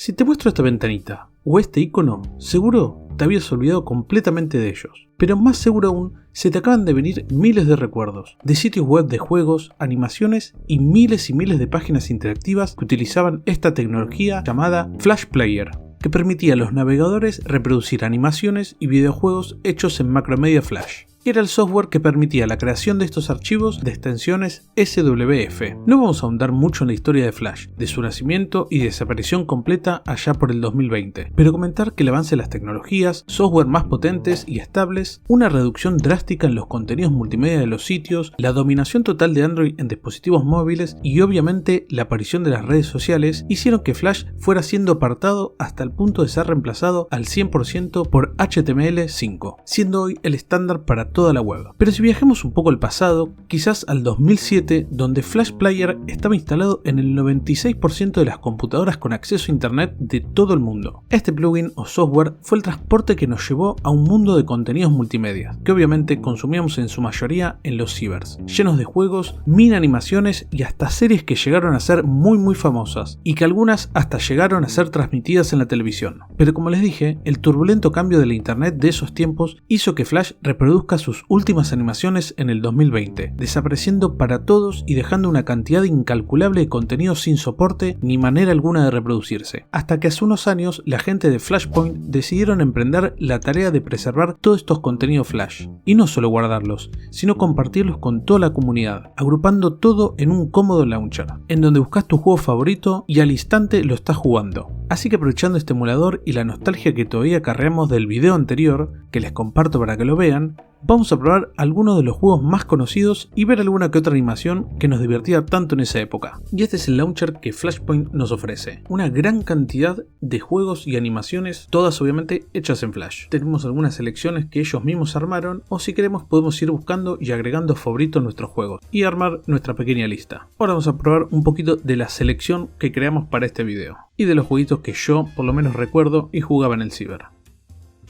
Si te muestro esta ventanita o este icono, seguro te habías olvidado completamente de ellos. Pero más seguro aún, se te acaban de venir miles de recuerdos, de sitios web de juegos, animaciones y miles de páginas interactivas que utilizaban esta tecnología llamada Flash Player, que permitía a los navegadores reproducir animaciones y videojuegos hechos en Macromedia Flash. Era el software que permitía la creación de estos archivos de extensiones SWF. No vamos a ahondar mucho en la historia de Flash, de su nacimiento y desaparición completa allá por el 2020, pero comentar que el avance de las tecnologías, software más potentes y estables, una reducción drástica en los contenidos multimedia de los sitios, la dominación total de Android en dispositivos móviles y obviamente la aparición de las redes sociales hicieron que Flash fuera siendo apartado hasta el punto de ser reemplazado al 100% por HTML5, siendo hoy el estándar para toda la web. Pero si viajamos un poco al pasado, quizás al 2007, donde Flash Player estaba instalado en el 96% de las computadoras con acceso a internet de todo el mundo. Este plugin o software fue el transporte que nos llevó a un mundo de contenidos multimedia, que obviamente consumíamos en su mayoría en los cibers, llenos de juegos, mini animaciones y hasta series que llegaron a ser muy famosas, y que algunas hasta llegaron a ser transmitidas en la televisión. Pero como les dije, el turbulento cambio de la internet de esos tiempos hizo que Flash reproduzca sus últimas animaciones en el 2020, desapareciendo para todos y dejando una cantidad incalculable de contenido sin soporte ni manera alguna de reproducirse. Hasta que hace unos años la gente de Flashpoint decidieron emprender la tarea de preservar todos estos contenidos Flash, y no solo guardarlos, sino compartirlos con toda la comunidad, agrupando todo en un cómodo launcher, en donde buscas tu juego favorito y al instante lo estás jugando. Así que aprovechando este emulador y la nostalgia que todavía acarreamos del video anterior, que les comparto para que lo vean, vamos a probar algunos de los juegos más conocidos y ver alguna que otra animación que nos divertía tanto en esa época. Y este es el launcher que Flashpoint nos ofrece. Una gran cantidad de juegos y animaciones, todas obviamente hechas en Flash. Tenemos algunas selecciones que ellos mismos armaron, o si queremos podemos ir buscando y agregando favoritos a nuestros juegos y armar nuestra pequeña lista. Ahora vamos a probar un poquito de la selección que creamos para este video y de los jueguitos que yo por lo menos recuerdo y jugaba en el ciber.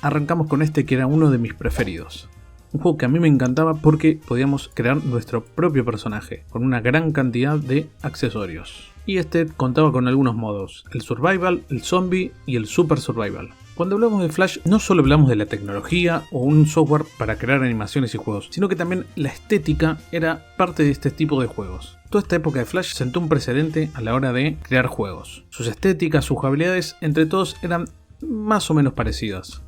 Arrancamos con este que era uno de mis preferidos. Un juego que a mí me encantaba porque podíamos crear nuestro propio personaje, con una gran cantidad de accesorios. Y este contaba con algunos modos, el Survival, el Zombie y el Super Survival. Cuando hablamos de Flash, no solo hablamos de la tecnología o un software para crear animaciones y juegos, sino que también la estética era parte de este tipo de juegos. Toda esta época de Flash sentó un precedente a la hora de crear juegos. Sus estéticas, sus habilidades, entre todos eran más o menos parecidas.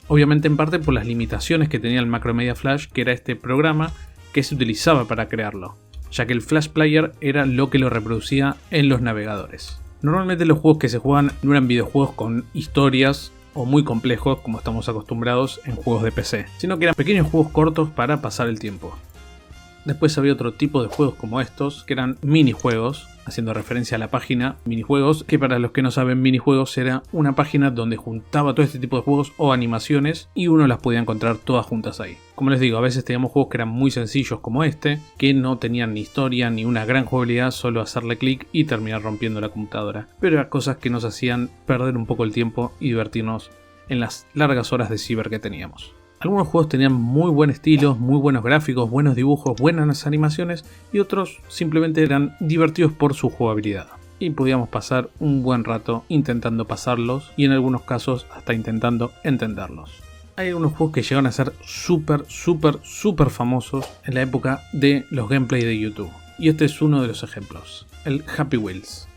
Obviamente en parte por las limitaciones que tenía el Macromedia Flash, que era este programa que se utilizaba para crearlo, ya que el Flash Player era lo que lo reproducía en los navegadores. Normalmente los juegos que se jugaban no eran videojuegos con historias o muy complejos como estamos acostumbrados en juegos de PC, sino que eran pequeños juegos cortos para pasar el tiempo. Después había otro tipo de juegos como estos, que eran minijuegos, haciendo referencia a la página minijuegos, que para los que no saben, minijuegos era una página donde juntaba todo este tipo de juegos o animaciones y uno las podía encontrar todas juntas ahí. Como les digo, a veces teníamos juegos que eran muy sencillos como este, que no tenían ni historia ni una gran jugabilidad, solo hacerle clic y terminar rompiendo la computadora. Pero eran cosas que nos hacían perder un poco el tiempo y divertirnos en las largas horas de ciber que teníamos. Algunos juegos tenían muy buen estilo, muy buenos gráficos, buenos dibujos, buenas animaciones, y otros simplemente eran divertidos por su jugabilidad. Y podíamos pasar un buen rato intentando pasarlos y en algunos casos hasta intentando entenderlos. Hay algunos juegos que llegaron a ser súper famosos en la época de los gameplays de YouTube. Y este es uno de los ejemplos, el Happy Wheels.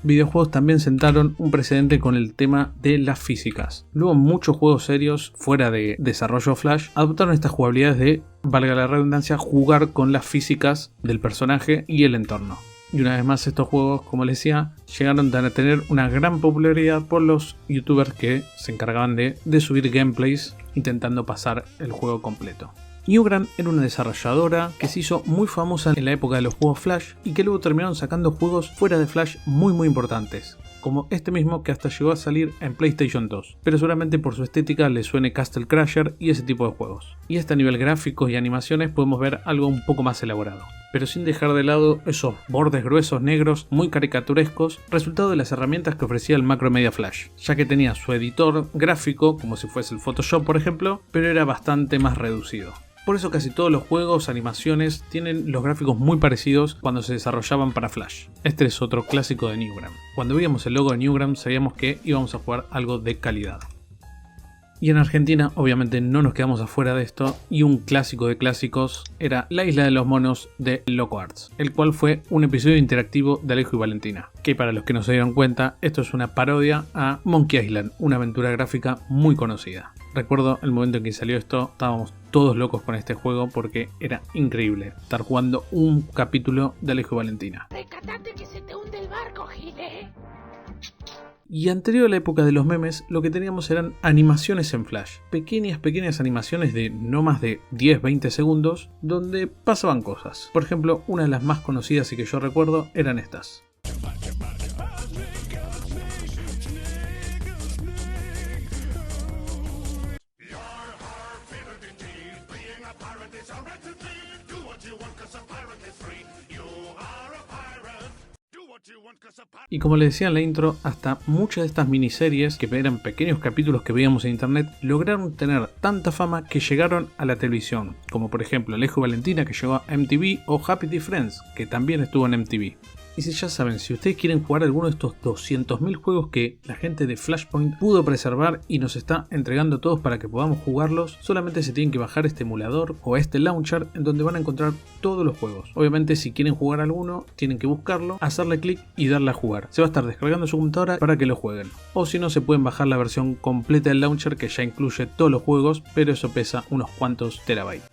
Videojuegos también sentaron un precedente con el tema de las físicas. Luego muchos juegos serios fuera de desarrollo Flash adoptaron estas jugabilidades de, valga la redundancia, jugar con las físicas del personaje y el entorno. Y una vez más estos juegos, como les decía, llegaron a tener una gran popularidad por los youtubers que se encargaban de subir gameplays intentando pasar el juego completo. Newgrounds era una desarrolladora que se hizo muy famosa en la época de los juegos Flash y que luego terminaron sacando juegos fuera de Flash muy importantes, como este mismo que hasta llegó a salir en PlayStation 2, pero seguramente por su estética le suene Castle Crasher y ese tipo de juegos. Y hasta a nivel gráficos y animaciones podemos ver algo un poco más elaborado, pero sin dejar de lado esos bordes gruesos negros muy caricaturescos, resultado de las herramientas que ofrecía el Macromedia Flash, ya que tenía su editor gráfico como si fuese el Photoshop por ejemplo, pero era bastante más reducido. Por eso casi todos los juegos, animaciones, tienen los gráficos muy parecidos cuando se desarrollaban para Flash. Este es otro clásico de Newgrounds. Cuando veíamos el logo de Newgrounds sabíamos que íbamos a jugar algo de calidad. Y en Argentina obviamente no nos quedamos afuera de esto, y un clásico de clásicos era La Isla de los Monos de Loco Arts, el cual fue un episodio interactivo de Alejo y Valentina, que para los que no se dieron cuenta, esto es una parodia a Monkey Island, una aventura gráfica muy conocida. Recuerdo el momento en que salió esto, estábamos todos locos con este juego porque era increíble estar jugando un capítulo de Alejo y Valentina. Recátate que se te hunde el barco, Gile. Y anterior a la época de los memes, lo que teníamos eran animaciones en Flash. Pequeñas animaciones de no más de 10-20 segundos, donde pasaban cosas. Por ejemplo, una de las más conocidas y que yo recuerdo eran estas. Y como les decía en la intro, hasta muchas de estas miniseries, que eran pequeños capítulos que veíamos en internet, lograron tener tanta fama que llegaron a la televisión, como por ejemplo Alejo y Valentina, que llegó a MTV, o Happy Tree Friends, que también estuvo en MTV. Y si ya saben, si ustedes quieren jugar alguno de estos 200.000 juegos que la gente de Flashpoint pudo preservar y nos está entregando todos para que podamos jugarlos, solamente se tienen que bajar este emulador o este launcher en donde van a encontrar todos los juegos. Obviamente si quieren jugar alguno, tienen que buscarlo, hacerle clic y darle a jugar. Se va a estar descargando en su computadora para que lo jueguen. O si no, se pueden bajar la versión completa del launcher que ya incluye todos los juegos, pero eso pesa unos cuantos terabytes.